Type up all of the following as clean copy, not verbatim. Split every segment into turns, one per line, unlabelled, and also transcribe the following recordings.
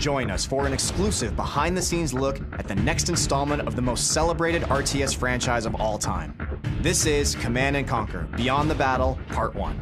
join us for an exclusive behind-the-scenes look at the next installment of the most celebrated RTS franchise of all time. This is Command & Conquer: Beyond the Battle, Part 1.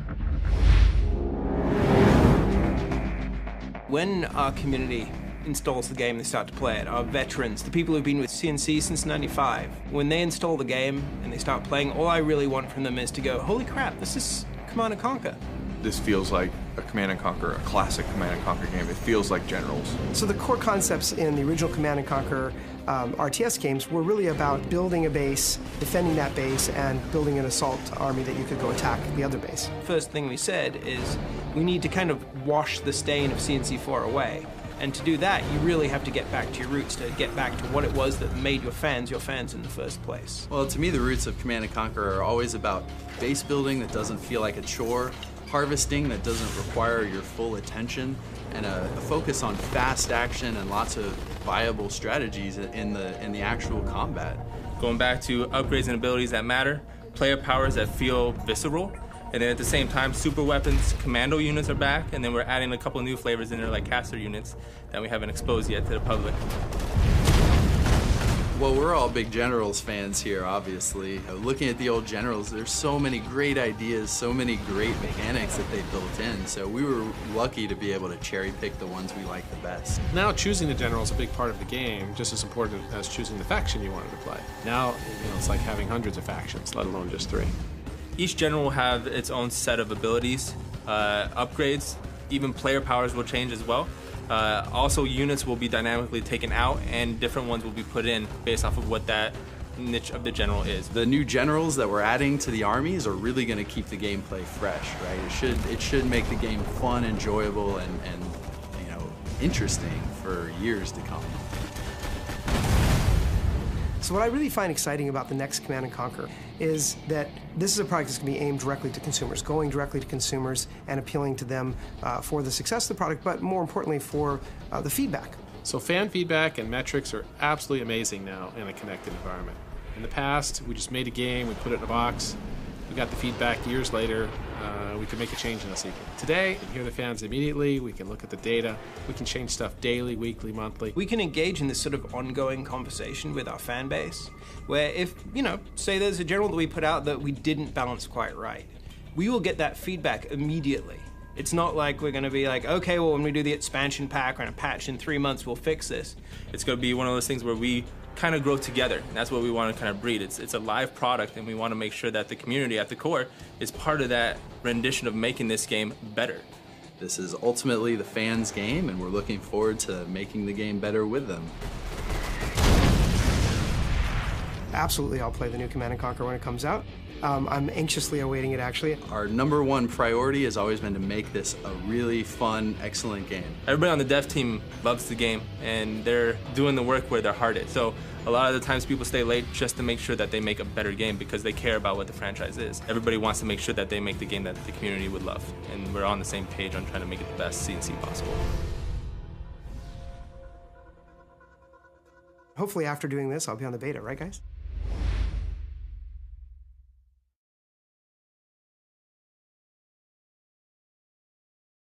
When our community installs the game, they start to play it, our veterans, the people who've been with CNC since '95, when they install the game and they start playing, all I really want from them is to go, holy crap, this is Command & Conquer.
This feels like a Command & Conquer, a classic Command & Conquer game. It feels like Generals.
So the core concepts in the original Command & Conquer RTS games were really about building a base, defending that base, and building an assault army that you could go attack the other base.
First thing we said is we need to kind of wash the stain of CNC4 away. And to do that, you really have to get back to your roots, to get back to what it was that made your fans in the first place.
Well, to me, the roots of Command & Conquer are always about base building that doesn't feel like a chore, harvesting that doesn't require your full attention, and a focus on fast action and lots of viable strategies in the actual combat.
Going back to upgrades and abilities that matter, player powers that feel visceral, and then at the same time, super weapons, commando units are back, and then we're adding a couple new flavors in there like caster units that we haven't exposed yet to the public.
Well, we're all big Generals fans here, obviously. Looking at the old Generals, there's so many great ideas, so many great mechanics that they built in, so we were lucky to be able to cherry pick the ones we like the best.
Now choosing the general is a big part of the game, just as important as choosing the faction you wanted to play. Now, it's like having hundreds of factions, let alone just 3.
Each general will have its own set of abilities, upgrades, even player powers will change as well. Also, units will be dynamically taken out and different ones will be put in based off of what that niche of the general is.
The new generals that we're adding to the armies are really going to keep the gameplay fresh, right? It should make the game fun, enjoyable, and interesting for years to come.
So what I really find exciting about the next Command & Conquer is that this is a product that's going to be aimed directly to consumers, going directly to consumers and appealing to them for the success of the product, but more importantly for the feedback.
So fan feedback and metrics are absolutely amazing now in a connected environment. In the past, we just made a game, we put it in a box, we got the feedback years later, we could make a change in a sequel. Today, we can hear the fans immediately, we can look at the data, we can change stuff daily, weekly, monthly.
We can engage in this sort of ongoing conversation with our fan base, where if, say there's a general that we put out that we didn't balance quite right, we will get that feedback immediately. It's not like we're going to be like, okay, well, when we do the expansion pack or in a patch in 3 months, we'll fix this.
It's going to be one of those things where we kind of grow together. And that's what we want to kind of breed. It's a live product, and we want to make sure that the community at the core is part of that rendition of making this game better.
This is ultimately the fans' game, and we're looking forward to making the game better with them.
Absolutely, I'll play the new Command & Conquer when it comes out. I'm anxiously awaiting it, actually.
Our #1 priority has always been to make this a really fun, excellent game.
Everybody on the dev team loves the game, and they're doing the work where their heart is. So a lot of the times people stay late just to make sure that they make a better game because they care about what the franchise is. Everybody wants to make sure that they make the game that the community would love, and we're on the same page on trying to make it the best CNC possible.
Hopefully after doing this, I'll be on the beta, right guys?